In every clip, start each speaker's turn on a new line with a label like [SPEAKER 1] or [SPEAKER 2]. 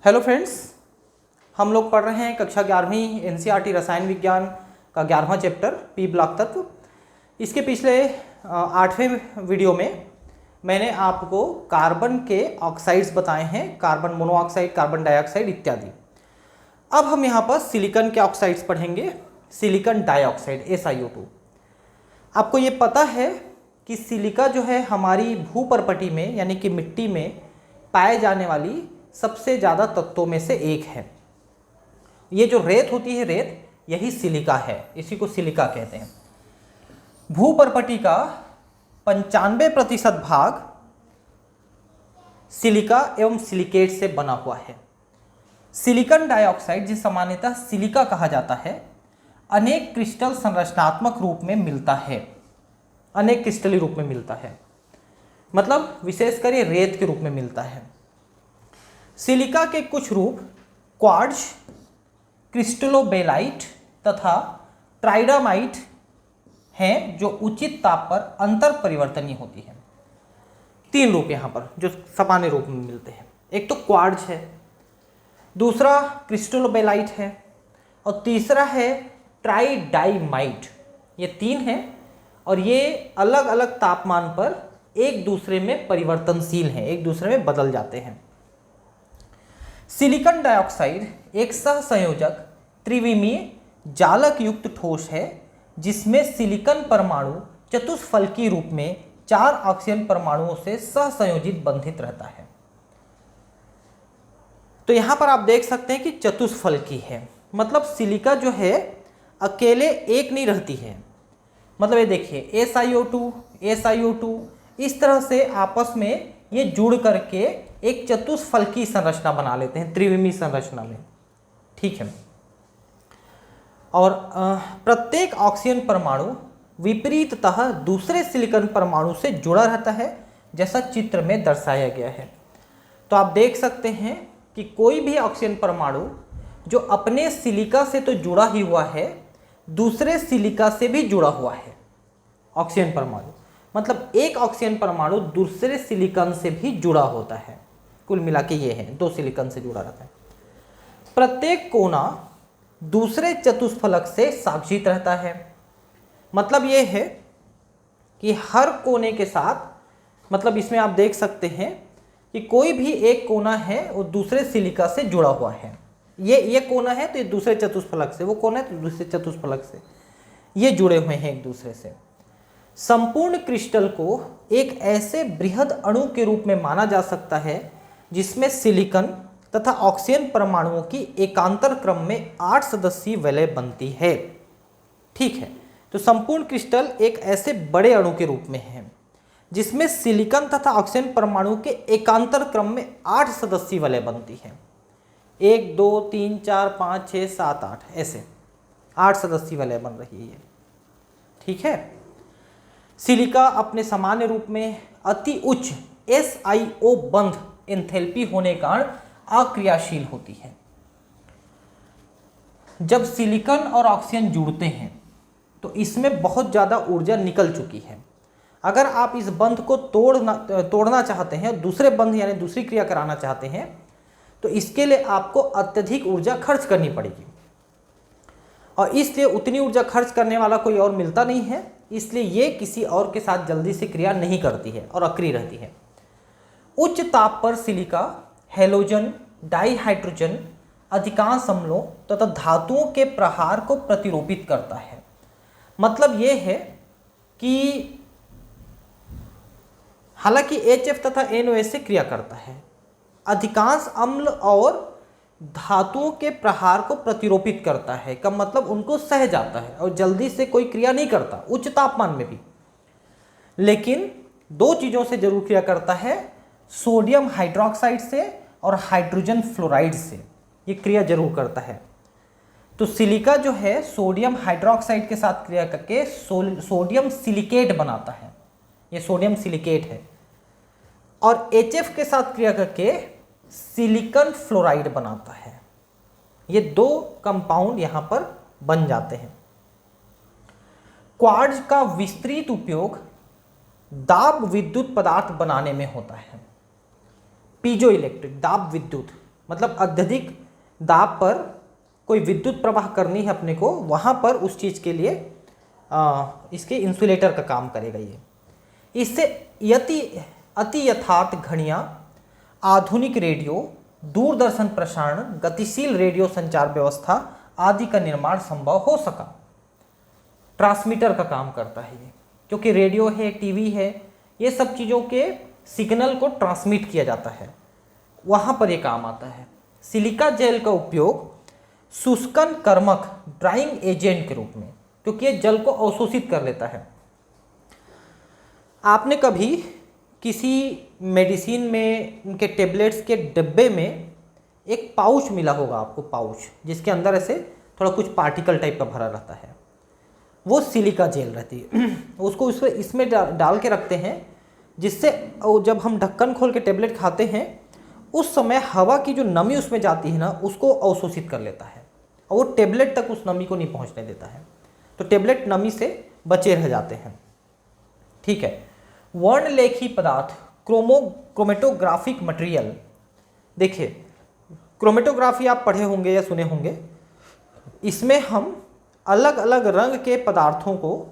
[SPEAKER 1] Hello friends, हम लोग पढ़ रहे हैं कक्षा 11वीं एनसीईआरटी रसायन विज्ञान का 11वां चैप्टर पी ब्लॉक तत्व। इसके पिछले 8वें वीडियो में मैंने आपको कार्बन के ऑक्साइड्स बताए हैं, कार्बन मोनोऑक्साइड, कार्बन डाइऑक्साइड इत्यादि। अब हम यहाँ पर सिलिकॉन के ऑक्साइड्स पढ़ेंगे, सिलिकॉन डाइऑक्साइड SiO2। आपको ये पता है कि सिलिका जो है हमारी भूपर्पटी में यानी कि मिट्टी में पाए जाने वाली सबसे ज़्यादा तत्वों में से एक है। ये जो रेत होती है, रेत, यही सिलिका है, इसी को सिलिका कहते हैं। भूपर्पटी का 95% भाग सिलिका एवं सिलिकेट से बना हुआ है। सिलिकॉन डाइऑक्साइड, जिसे सामान्यतः सिलिका कहा जाता है, अनेक क्रिस्टल संरचनात्मक रूप में मिलता है, अनेक क्रिस्टलीय रूप में मिलता है, मतलब विशेषकर ये रेत के रूप में मिलता है। सिलिका के कुछ रूप क्वार्ट्ज, क्रिस्टलोबेलाइट तथा ट्राइडामाइट हैं जो उचित ताप पर अंतर परिवर्तनीय होती है। 3 रूप यहाँ पर जो सामान्य रूप में मिलते हैं। एक तो क्वार्ट्ज है, दूसरा क्रिस्टलोबेलाइट है और तीसरा है ट्राइडाइमाइट। ये 3 हैं और ये अलग अलग तापमान पर एक दूसरे में परिवर्तनशील हैं, एक दूसरे में बदल जाते हैं। सिलिकॉन डाइऑक्साइड एक सहसंयोजक त्रिविमीय जालक युक्त ठोस है जिसमें सिलिकॉन परमाणु चतुष्फलकीय रूप में 4 ऑक्सीजन परमाणुओं से सहसंयोजित बंधित रहता है। तो यहां पर आप देख सकते हैं कि चतुष्फलकीय है, मतलब सिलिका जो है अकेले एक नहीं रहती है। मतलब ये देखिए SiO2 इस तरह से आपस में ये जुड़ करके एक चतुष्फलकीय संरचना बना लेते हैं, त्रिविमीय संरचना में, ठीक है। और प्रत्येक ऑक्सीजन परमाणु विपरीततः दूसरे सिलिकॉन परमाणु से जुड़ा रहता है, जैसा चित्र में दर्शाया गया है। तो आप देख सकते हैं कि कोई भी ऑक्सीजन परमाणु जो अपने सिलिका से तो जुड़ा ही हुआ है, दूसरे सिलिका से भी जुड़ा हुआ है ऑक्सीजन परमाणु, मतलब एक ऑक्सीजन परमाणु दूसरे सिलिकॉन से भी जुड़ा होता है। कुल मिला के ये है, 2 सिलिकॉन से जुड़ा रहता है। प्रत्येक कोना दूसरे चतुष्फलक से साक्षित रहता है। मतलब ये है कि हर कोने के साथ, मतलब इसमें आप देख सकते हैं कि कोई भी एक कोना है वो दूसरे सिलिका से जुड़ा हुआ है। ये कोना है तो ये दूसरे चतुष्फलक से, वो कोना है तो दूसरे चतुष्फलक से, ये जुड़े हुए हैं एक दूसरे से। संपूर्ण क्रिस्टल को एक ऐसे बृहद अणु के रूप में माना जा सकता है जिसमें सिलिकॉन तथा ऑक्सीजन परमाणुओं की एकांतर क्रम में 8 सदस्यीय वलय बनती है, ठीक है। तो संपूर्ण क्रिस्टल एक ऐसे बड़े अणु के रूप में है जिसमें सिलिकॉन तथा ऑक्सीजन परमाणु के एकांतर क्रम में 8 सदस्यीय वलय बनती है। 1 2 3 4 5 6 7 8 ऐसे 8 सदस्यीय वलय बन रही है, ठीक है। सिलिका अपने सामान्य रूप में अति उच्च SiO बंध एंथैल्पी होने के कारण अक्रियाशील होती है। जब सिलिकॉन और ऑक्सीजन जुड़ते हैं तो इसमें बहुत ज़्यादा ऊर्जा निकल चुकी है। अगर आप इस बंध को तोड़ना चाहते हैं, दूसरे बंध यानी दूसरी क्रिया कराना चाहते हैं, तो इसके लिए आपको अत्यधिक ऊर्जा खर्च करनी पड़ेगी और इसलिए उतनी ऊर्जा खर्च करने वाला कोई और मिलता नहीं है, इसलिए ये किसी और के साथ जल्दी से क्रिया नहीं करती है और अक्रिय रहती है। उच्च ताप पर सिलिका हैलोजन, डाइहाइड्रोजन, अधिकांश अम्लों तथा धातुओं के प्रहार को प्रतिरोपित करता है। मतलब ये है कि हालांकि HF तथा NOH से क्रिया करता है, अधिकांश अम्ल और धातुओं के प्रहार को प्रतिरोपित करता है, का मतलब उनको सह जाता है और जल्दी से कोई क्रिया नहीं करता उच्च तापमान में भी। लेकिन 2 चीज़ों से जरूर क्रिया करता है, सोडियम हाइड्रोक्साइड से और हाइड्रोजन फ्लोराइड से ये क्रिया जरूर करता है। तो सिलिका जो है सोडियम हाइड्रोक्साइड के साथ क्रिया करके सोडियम सिलिकेट बनाता है, ये सोडियम सिलिकेट है, और HF के साथ क्रिया करके सिलिकॉन फ्लोराइड बनाता है। ये 2 कंपाउंड यहां पर बन जाते हैं। क्वार्ट्ज का विस्तृत उपयोग दाब विद्युत पदार्थ बनाने में होता है। पीजो इलेक्ट्रिक, दाब विद्युत, मतलब अत्यधिक दाब पर कोई विद्युत प्रवाह करनी है अपने को, वहाँ पर उस चीज़ के लिए इसके इंसुलेटर का काम करेगा ये। इससे अति यथार्थ घड़ियाँ, आधुनिक रेडियो, दूरदर्शन प्रसारण, गतिशील रेडियो संचार व्यवस्था आदि का निर्माण संभव हो सका। ट्रांसमीटर का काम करता है ये, क्योंकि रेडियो है, टीवी है, ये सब चीज़ों के सिग्नल को ट्रांसमिट किया जाता है, वहाँ पर ये काम आता है। सिलिका जेल का उपयोग शुष्कन कर्मक, ड्राइंग एजेंट के रूप में, क्योंकि ये जल को अवशोषित कर लेता है। आपने कभी किसी मेडिसिन में उनके टेबलेट्स के डिब्बे में एक पाउच मिला होगा आपको, पाउच जिसके अंदर ऐसे थोड़ा कुछ पार्टिकल टाइप का भरा रहता है, वो सिलिका जेल रहती है। उसको इसमें डाल के रखते हैं, जिससे जब हम ढक्कन खोल के टेबलेट खाते हैं उस समय हवा की जो नमी उसमें जाती है ना, उसको अवशोषित कर लेता है और वो टेबलेट तक उस नमी को नहीं पहुंचने देता है, तो टेबलेट नमी से बचे रह जाते हैं। ठीक है। वर्णलेखी पदार्थ, क्रोमेटोग्राफिक मटेरियल। देखिए, क्रोमेटोग्राफी आप पढ़े होंगे या सुने होंगे। इसमें हम अलग अलग रंग के पदार्थों को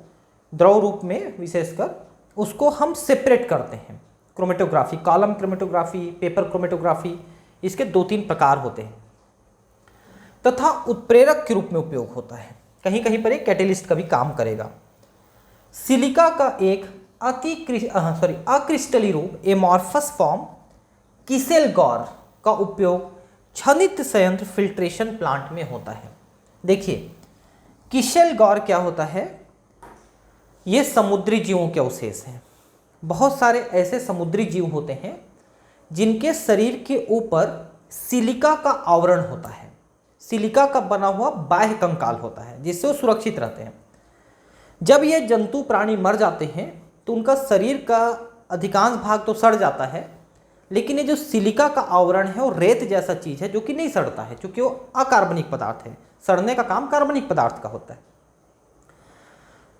[SPEAKER 1] द्रव रूप में विशेषकर उसको हम सेपरेट करते हैं। Chromatography, column chromatography, paper chromatography, इसके 2-3 प्रकार होते हैं, तथा उत्प्रेरक के रूप में उपयोग होता है। कहीं कहीं पर एक कैटेलिस्ट का भी काम करेगा। सिलिका का एक अक्रिस्टलीय रूप, एमॉर्फस फॉर्म, किसेलगौर का उपयोग क्षनित संयंत्र, फिल्ट्रेशन प्लांट में होता है। देखिए, किसेलगौर क्या होता है? ये समुद्री जीवों के अवशेष हैं। बहुत सारे ऐसे समुद्री जीव होते हैं जिनके शरीर के ऊपर सिलिका का आवरण होता है, सिलिका का बना हुआ बाह्य कंकाल होता है, जिससे वो सुरक्षित रहते हैं। जब ये जंतु प्राणी मर जाते हैं तो उनका शरीर का अधिकांश भाग तो सड़ जाता है, लेकिन ये जो सिलिका का आवरण है वो रेत जैसा चीज़ है जो कि नहीं सड़ता है, क्योंकि वो अकार्बनिक पदार्थ है। सड़ने का काम कार्बनिक पदार्थ का होता है।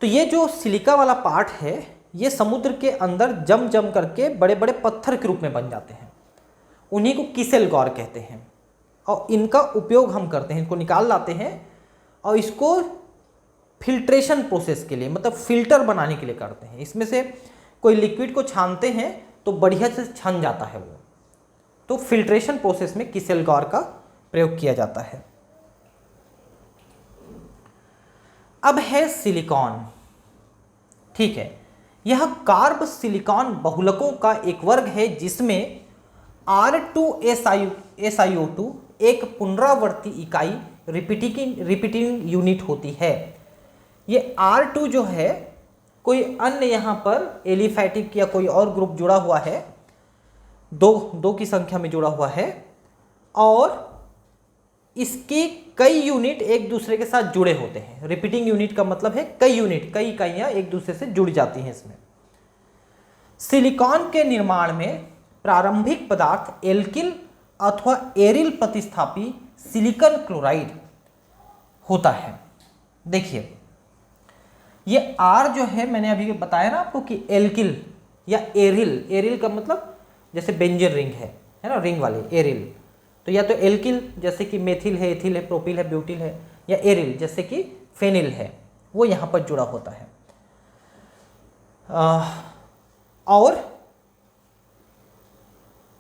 [SPEAKER 1] तो ये जो सिलिका वाला पार्ट है, ये समुद्र के अंदर जम जम करके बड़े बड़े पत्थर के रूप में बन जाते हैं। उन्हीं को किसेलगौर कहते हैं और इनका उपयोग हम करते हैं, इनको निकाल लाते हैं और इसको फिल्ट्रेशन प्रोसेस के लिए, मतलब फिल्टर बनाने के लिए करते हैं। इसमें से कोई लिक्विड को छानते हैं तो बढ़िया से छन जाता है वो, तो फिल्ट्रेशन प्रोसेस में किसेलगौर का प्रयोग किया जाता है। अब है सिलिकॉन। ठीक है, यह कार्ब सिलिकॉन बहुलकों का एक वर्ग है जिसमें R2SiO2 एक पुनरावर्ती इकाई रिपीटिंग यूनिट होती है। ये R2 जो है, कोई अन्य यहाँ पर एलिफैटिक या कोई और ग्रुप जुड़ा हुआ है, दो की संख्या में जुड़ा हुआ है, और इसकी कई यूनिट एक दूसरे के साथ जुड़े होते हैं। रिपीटिंग यूनिट का मतलब है कई यूनिट, कई इकाइयाँ एक दूसरे से जुड़ जाती हैं इसमें। सिलिकॉन के निर्माण में प्रारंभिक पदार्थ एल्किल अथवा एरिल प्रतिस्थापी सिलिकॉन क्लोराइड होता है। देखिए, ये R जो है, मैंने अभी बताया ना आपको कि एल्किल या एरिल, एरिल का मतलब जैसे बेंजीन रिंग है ना, रिंग वाले एरिल, तो या तो एल्किल जैसे कि मेथिल है, एथिल है, प्रोपिल है, ब्यूटिल है, या एरिल जैसे कि फेनिल है, वो यहाँ पर जुड़ा होता है। और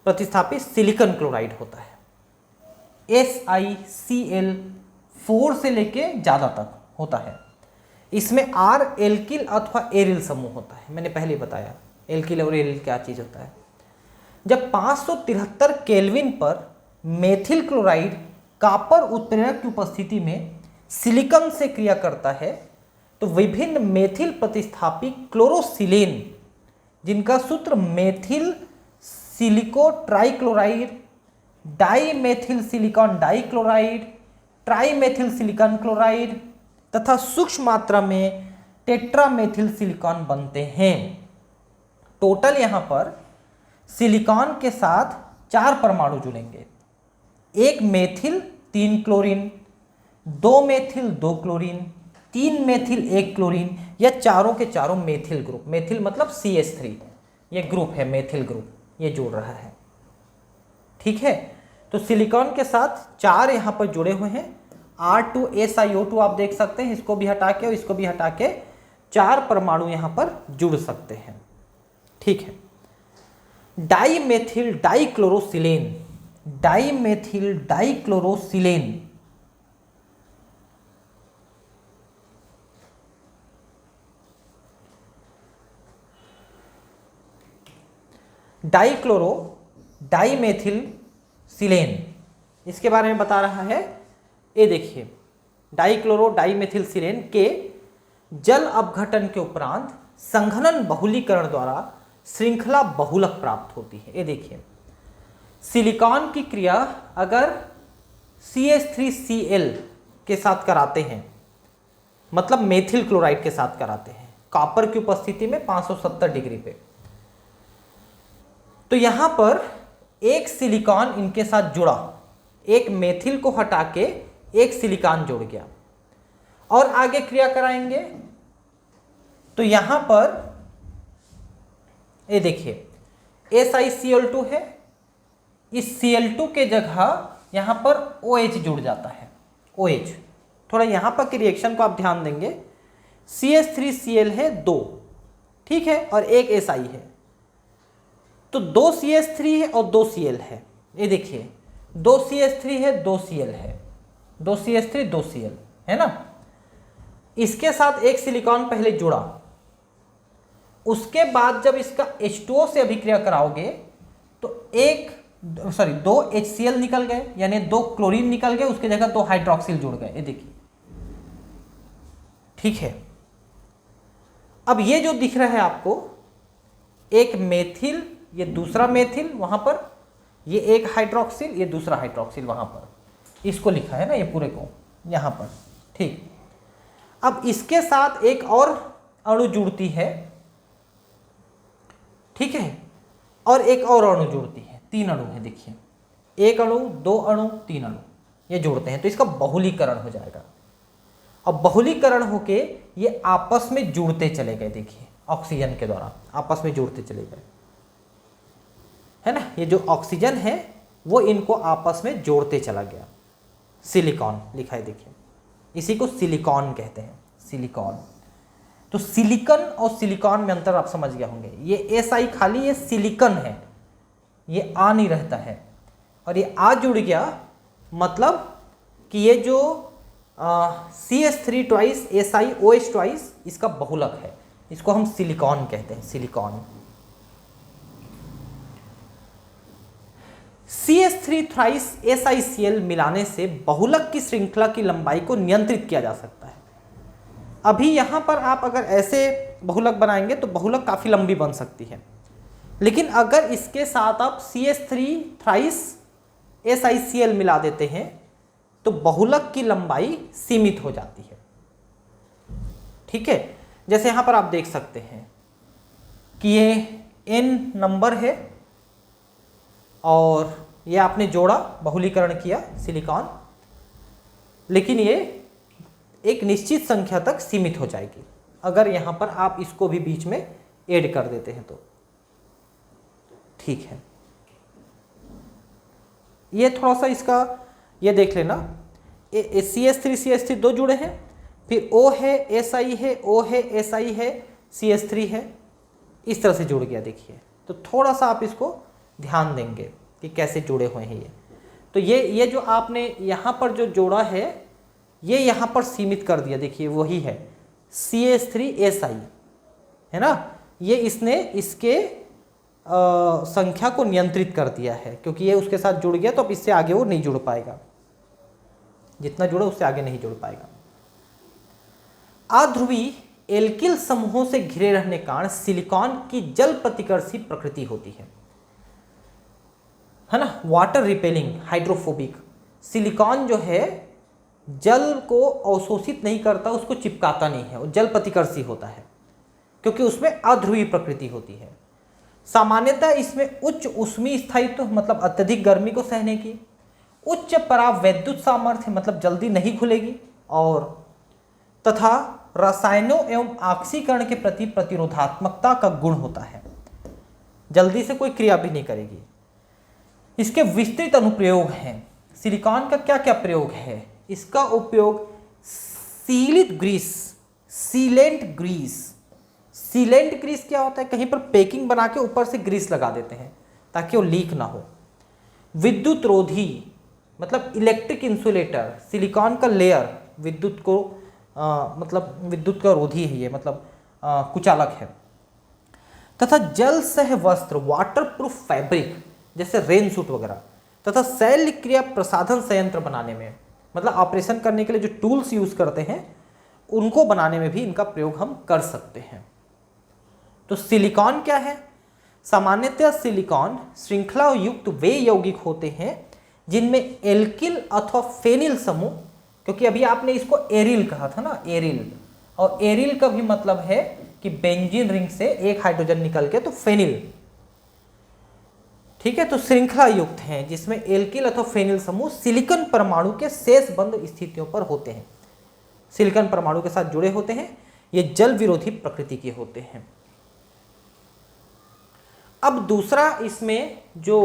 [SPEAKER 1] प्रतिस्थापित सिलिकॉन क्लोराइड होता है। SiCl4 से लेके ज़्यादा तक होता है। इसमें R एल्किल अथवा एरिल समूह होता है। मैंने पहले बताया एल्किल और एरिल क्या चीज़ होता है। जब 573 केल्विन पर मेथिल क्लोराइड कॉपर उत्प्रेरक की उपस्थिति में सिलिकॉन से क्रिया करता है तो विभिन्न मेथिल प्रतिस्थापी क्लोरोसिलेन, जिनका सूत्र methyl silico trichloride, dimethyl silicon dichloride, trimethyl silicon chloride तथा सूक्ष्म मात्रा में टेट्रामेथिल सिलिकॉन बनते हैं। टोटल यहाँ पर सिलिकॉन के साथ 4 परमाणु जुड़ेंगे। 1 methyl 3 chlorine, 2 methyl 2 chlorine, 3 methyl 1 chlorine, या चारों के चारों मेथिल ग्रुप। मेथिल मतलब CH3, ये ग्रुप है मेथिल ग्रुप, ये जुड़ रहा है। ठीक है, तो सिलिकॉन के साथ 4 यहाँ पर जुड़े हुए हैं। R2SiO2 आप देख सकते हैं, इसको भी हटा के और इसको भी हटा के 4 परमाणु यहाँ पर जुड़ सकते हैं। ठीक है। डाईमेथिल डाईक्लोरोसिलेन, डाईमेथिल डाईक्लोरोसिलेन डाईक्लोरो डाईमेथिल सिलेन, इसके बारे में बता रहा है। ये देखिए, डाईक्लोरो डाईमेथिल सिलेन के जल अपघटन के उपरांत संघनन बहुलीकरण द्वारा श्रृंखला बहुलक प्राप्त होती है। ये देखिए, सिलिकॉन की क्रिया अगर CH3Cl के साथ कराते हैं, मतलब मेथिल क्लोराइड के साथ कराते हैं कॉपर की उपस्थिति में 570 डिग्री पे, तो यहां पर एक सिलिकॉन इनके साथ जुड़ा, एक मेथिल को हटा के एक सिलिकॉन जुड़ गया और आगे क्रिया कराएंगे तो यहां पर ये देखिए SiCl2 है, इस Cl2 के जगह यहां पर OH जुड़ जाता है। OH, थोड़ा यहां पर के रिएक्शन को आप ध्यान देंगे। CH3Cl है 2, ठीक है, और एक Si है, तो 2 CH3 है और 2 Cl है। ये देखिए 2 CH3 है 2 Cl है, 2 CH3 2 Cl है ना। इसके साथ एक सिलिकॉन पहले जुड़ा, उसके बाद जब इसका H2O से अभिक्रिया कराओगे तो 2 HCl निकल गए, यानी 2 क्लोरीन निकल गए, उसके जगह 2 हाइड्रोक्सिल जुड़ गए। ये देखिए, ठीक है। अब ये जो दिख रहा है आपको, एक मेथिल, ये दूसरा मेथिल वहां पर, ये एक हाइड्रोक्सिल, ये दूसरा हाइड्रोक्सिल वहां पर, इसको लिखा है ना ये पूरे को यहां पर, ठीक। अब इसके साथ एक और अणु जुड़ती है, ठीक है, और एक और अणु जुड़ती है, 3 अणु है। देखिए, 1 अणु, 2 अणु, 3 अणु ये जुड़ते हैं, तो इसका बहुलीकरण हो जाएगा। अब बहुलीकरण होके ये आपस में जुड़ते चले गए। देखिए, ऑक्सीजन के द्वारा आपस में जुड़ते चले गए, है ना। ये जो ऑक्सीजन है वो इनको आपस में जोड़ते चला गया। सिलिकॉन लिखा है, देखिए, इसी को सिलिकॉन कहते हैं, सिलिकॉन। तो सिलिकॉन और सिलिकॉन में अंतर आप समझ गए होंगे। ये Si खाली ये सिलिकॉन है, ये आ नहीं रहता है, और ये आ जुड़ गया, मतलब कि ये जो CH3 ट्वाइस SiOH ट्वाइस इसका बहुलक है, इसको हम सिलिकॉन कहते हैं, सिलिकॉन। CH3 थ्राइस SiCl मिलाने से बहुलक की श्रृंखला की लंबाई को नियंत्रित किया जा सकता है। अभी यहां पर आप अगर ऐसे बहुलक बनाएंगे तो बहुलक काफी लंबी बन सकती है, लेकिन अगर इसके साथ आप CH3 थ्राइस SiCl मिला देते हैं तो बहुलक की लंबाई सीमित हो जाती है, ठीक है। जैसे यहां पर आप देख सकते हैं कि ये N नंबर है और ये आपने जोड़ा, बहुलीकरण किया सिलिकॉन, लेकिन ये एक निश्चित संख्या तक सीमित हो जाएगी अगर यहां पर आप इसको भी बीच में ऐड कर देते हैं तो, ठीक है। ये थोड़ा सा इसका ये देख लेना, CH3 2 जुड़े हैं, फिर O है, Si है, O है, Si है, CH3 है, इस तरह से जुड़ गया। देखिए, तो थोड़ा सा आप इसको ध्यान देंगे कि कैसे जुड़े हुए हैं ये। तो ये जो आपने यहाँ पर जो जोड़ा है, ये यहाँ पर सीमित कर दिया। देखिए, वही है CH3 Si, है ना। ये इसने इसके संख्या को नियंत्रित कर दिया है, क्योंकि ये उसके साथ जुड़ गया तो अब इससे आगे वो नहीं जुड़ पाएगा, जितना जुड़ा उससे आगे नहीं जुड़ पाएगा। अध्रुवी एल्किल समूहों से घिरे रहने के कारण सिलिकॉन की जल प्रतिकर्षी प्रकृति होती है ना। Water repelling, hydrophobic. सिलिकॉन जो है जल को अवशोषित नहीं करता, उसको चिपकाता नहीं है, वो जल प्रतिकर्षी होता है क्योंकि उसमें अध्रुवी प्रकृति होती है। सामान्यतः इसमें उच्च ऊष्मीय स्थायित्व, मतलब अत्यधिक गर्मी को सहने की, उच्च परावैद्युत सामर्थ्य, मतलब जल्दी नहीं खुलेगी, और तथा रसायनों एवं ऑक्सीकरण के प्रति प्रतिरोधात्मकता का गुण होता है, जल्दी से कोई क्रिया भी नहीं करेगी। इसके विस्तृत अनुप्रयोग हैं। सिलिकॉन का क्या क्या प्रयोग है? इसका उपयोग सीलित grease, sealant grease, sealant grease क्या होता है? कहीं पर पैकिंग बना के ऊपर से ग्रीस लगा देते हैं ताकि वो लीक ना हो। विद्युत रोधी मतलब इलेक्ट्रिक इंसुलेटर, सिलिकॉन का लेयर विद्युत को मतलब विद्युत का रोधी है ये, मतलब कुचालक है। तथा जल सह वस्त्र, वाटर प्रूफ फैब्रिक जैसे रेन सूट वगैरह, तथा शैल क्रिया प्रसाधन संयंत्र बनाने में, मतलब ऑपरेशन करने के लिए जो टूल्स यूज करते हैं उनको बनाने में भी इनका प्रयोग हम कर सकते हैं। तो सिलिकॉन क्या है? सामान्यतः सिलिकॉन श्रृंखला युक्त वे यौगिक होते हैं जिनमें एल्किल अथवा फेनिल समूह, क्योंकि अभी आपने इसको एरिल कहा था ना, एरिल, और एरिल का भी मतलब है कि बेंजीन रिंग से एक हाइड्रोजन निकल के तो फेनिल, ठीक है। तो श्रृंखला युक्त हैं जिसमें एल्किल अथवा फेनिल समूह सिलिकॉन परमाणु के शेष बंध स्थितियों पर होते हैं, सिलिकॉन परमाणु के साथ जुड़े होते हैं। ये जल विरोधी प्रकृति के होते हैं। अब दूसरा इसमें जो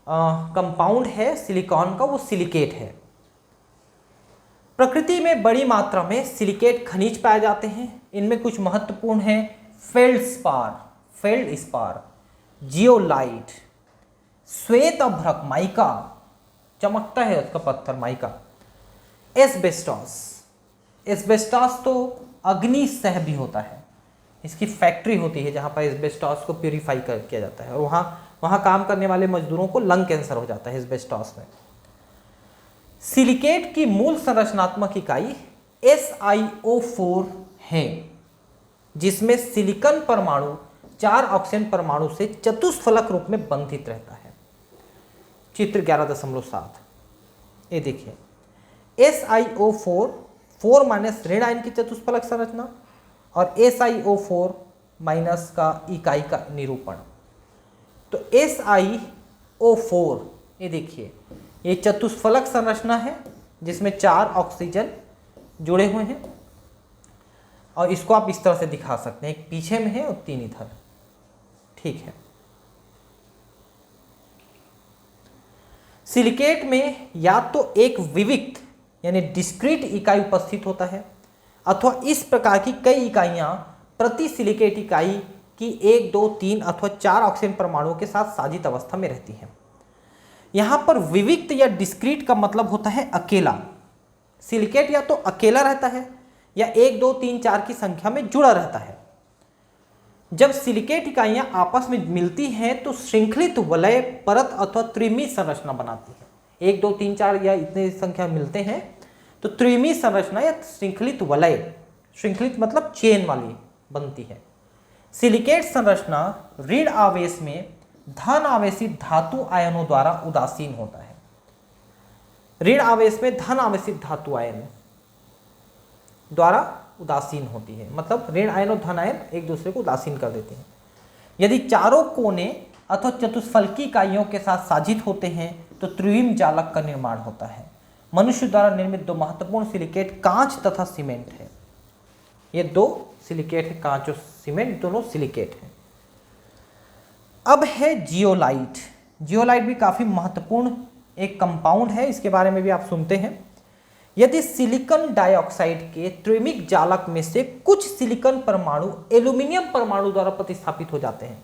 [SPEAKER 1] कंपाउंड है सिलिकॉन का, वो सिलिकेट है। प्रकृति में बड़ी मात्रा में सिलिकेट खनिज पाए जाते हैं। इनमें कुछ महत्वपूर्ण हैं फेल्डस्पार, फेल्डस्पार, जियोलाइट, श्वेत अभ्रक माइका, चमकता है उसका पत्थर माइका, एस्बेस्टॉस, एस्बेस्टॉस तो अग्नि सह भी होता है, इसकी फैक्ट्री होती है जहाँ पर एस्बेस्टॉस को प्यूरिफाई किया जाता है, और वहाँ काम करने वाले मजदूरों को लंग कैंसर हो जाता है एस्बेस्टॉस में। सिलिकेट की मूल संरचनात्मक इकाई SiO4 है, जिसमें सिलिकॉन परमाणु 4 ऑक्सीजन परमाणु से चतुष्फलक रूप में बंधित रहता है। चित्र 11.7 ये देखिए, SiO4 4 माइनस ऋण आयन की चतुष्फलक संरचना और SiO4 माइनस का इकाई का निरूपण। तो SiO4 ये देखिए, ये चतुष्फलक संरचना है जिसमें 4 ऑक्सीजन जुड़े हुए हैं, और इसको आप इस तरह से दिखा सकते हैं, एक पीछे में है और 3 इधर, ठीक है। सिलिकेट में या तो एक विविक्त यानी डिस्क्रीट इकाई उपस्थित होता है, अथवा इस प्रकार की कई इकाइयां प्रति सिलिकेट इकाई की 1, 2, 3 अथवा 4 ऑक्सीजन परमाणुओं के साथ साजित अवस्था में रहती हैं। यहां पर विविक्त या डिस्क्रीट का मतलब होता है अकेला। सिलिकेट या तो अकेला रहता है या 1, 2, 3, 4 की संख्या में जुड़ा रहता है। जब सिलिकेट इकाइयां आपस में मिलती हैं तो श्रृंखलित वलय परत अथवा त्रिमी संरचना बनाती है। 1, 2, 3, 4 या इतने संख्या मिलते हैं तो त्रिमी संरचना या श्रृंखलित वलय, श्रृंखलित मतलब चेन वाली बनती है। सिलिकेट संरचना ऋण आवेश में धन आवेशित धातु आयनों द्वारा उदासीन होता है। ऋण आवेश में धन आवेशित धातु आयन द्वारा उदासीन होती है, मतलब ऋण आयन और धन आयन एक दूसरे को उदासीन कर देते हैं। यदि चारों कोने अथवा चतुष्फलकी इकाइयों के साथ साजित होते हैं तो त्रिविम जालक का निर्माण होता है। मनुष्य द्वारा निर्मित 2 महत्वपूर्ण सिलिकेट कांच तथा सीमेंट है। ये 2 सिलिकेट है, कांच और सीमेंट दोनों सिलिकेट हैं। अब है जियोलाइट। जियोलाइट भी काफी महत्वपूर्ण एक कंपाउंड है, इसके बारे में भी आप सुनते हैं। यदि सिलिकॉन डाइऑक्साइड के त्रिमिक जालक में से कुछ सिलिकॉन परमाणु एल्यूमिनियम परमाणु द्वारा प्रतिस्थापित हो जाते हैं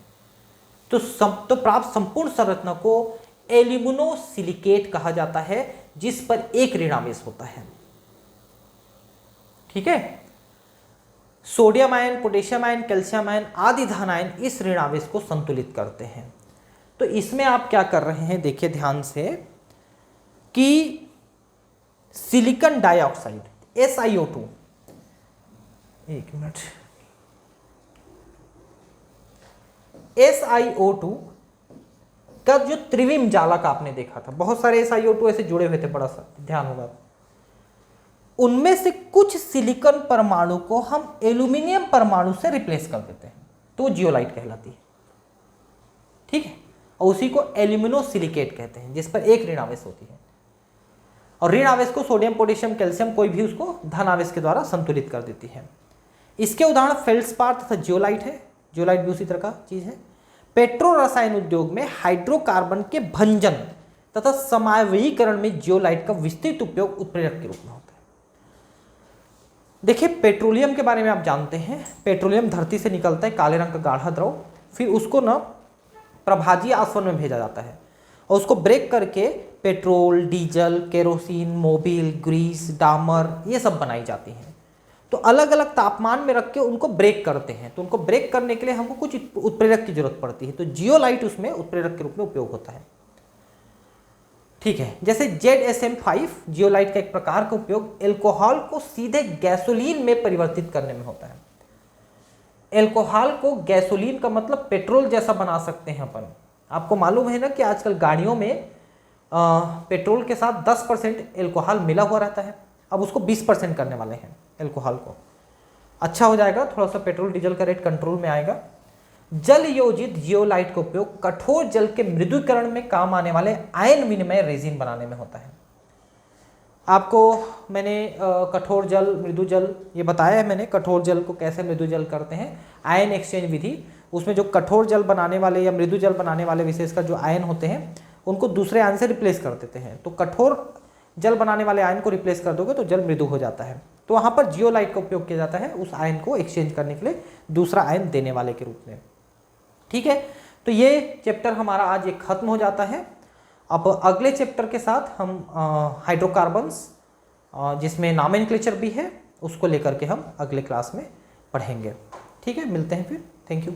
[SPEAKER 1] तो प्राप्त संपूर्ण संरचना को एल्यूमिनोसिलिकेट कहा जाता है, जिस पर एक ऋणावेश होता है। ठीक है, sodium ion, potassium ion, calcium ion आदि धन आयन इस ऋणावेश को संतुलित करते हैं। तो इसमें आप क्या कर रहे हैं, देखिए ध्यान से कि सिलिकॉन डाइऑक्साइड SiO2, एक मिनट, SiO2 का जो त्रिविम जालक आपने देखा था, बहुत सारे SiO2 ऐसे जुड़े हुए थे, बड़ा सा ध्यान होगा, उनमें से कुछ सिलिकॉन परमाणु को हम एल्यूमिनियम परमाणु से रिप्लेस कर देते हैं तो जियोलाइट कहलाती है। ठीक है, और उसी को एल्यूमिनोसिलिकेट कहते हैं, जिस पर एक ऋण आवेश होती है, और ऋण आवेश को सोडियम, पोटेशियम, कैल्शियम कोई भी उसको धन आवेश के द्वारा संतुलित कर देती है। इसके उदाहरण फेल्डस्पार तथा जियोलाइट है। जियोलाइट भी उसी तरह का चीज है। पेट्रो रसायन उद्योग में हाइड्रोकार्बन के भंजन तथा समावयीकरण में जियोलाइट का विस्तृत उपयोग उत्प्रेरक के रूप में होता है। देखिए पेट्रोलियम के बारे में आप जानते हैं, पेट्रोलियम धरती से निकलता है काले रंग का गाढ़ा द्रव, फिर उसको ना प्रभाजीय आसवन में भेजा जाता है और उसको ब्रेक करके petrol, diesel, kerosene, Mobil, grease, डामर ये सब बनाई जाती हैं। तो अलग अलग तापमान में रख के उनको ब्रेक करते हैं, तो उनको ब्रेक करने के लिए हमको कुछ उत्प्रेरक की जरूरत पड़ती है, तो जियोलाइट उसमें उत्प्रेरक के रूप में उपयोग होता है। ठीक है, जैसे ZSM5 जियोलाइट का एक प्रकार का उपयोग एल्कोहल को सीधे गैसोलीन में परिवर्तित करने में होता है। एल्कोहल को गैसोलीन का मतलब पेट्रोल जैसा बना सकते हैं अपन। आपको मालूम है ना कि आजकल गाड़ियों में पेट्रोल के साथ 10% एल्कोहल मिला हुआ रहता है, अब उसको 20% करने वाले हैं एल्कोहल को। अच्छा हो जाएगा, थोड़ा सा पेट्रोल डीजल का रेट कंट्रोल में आएगा। जल योजित जियोलाइट का उपयोग कठोर जल के मृदुकरण में काम आने वाले आयन विनिमय रेजिन बनाने में होता है। आपको मैंने कठोर जल, मृदु जल ये बताया है मैंने, कठोर जल को कैसे मृदु जल करते हैं, आयन एक्सचेंज विधि। उसमें जो कठोर जल बनाने वाले या मृदु जल बनाने वाले विशेषकर जो आयन होते हैं उनको दूसरे आयन से रिप्लेस कर देते हैं। तो कठोर जल बनाने वाले आयन को रिप्लेस कर दोगे तो जल मृदु हो जाता है। तो वहाँ पर जियोलाइट का उपयोग किया जाता है उस आयन को एक्सचेंज करने के लिए दूसरा आयन देने वाले के रूप में। ठीक है, तो ये चैप्टर हमारा आज एक खत्म हो जाता है। अब अगले चैप्टर के साथ हम हाइड्रोकार्बन्स जिसमें नॉमेनक्लेचर भी है उसको लेकर के हम अगले क्लास में पढ़ेंगे। ठीक है, मिलते हैं फिर। Thank you.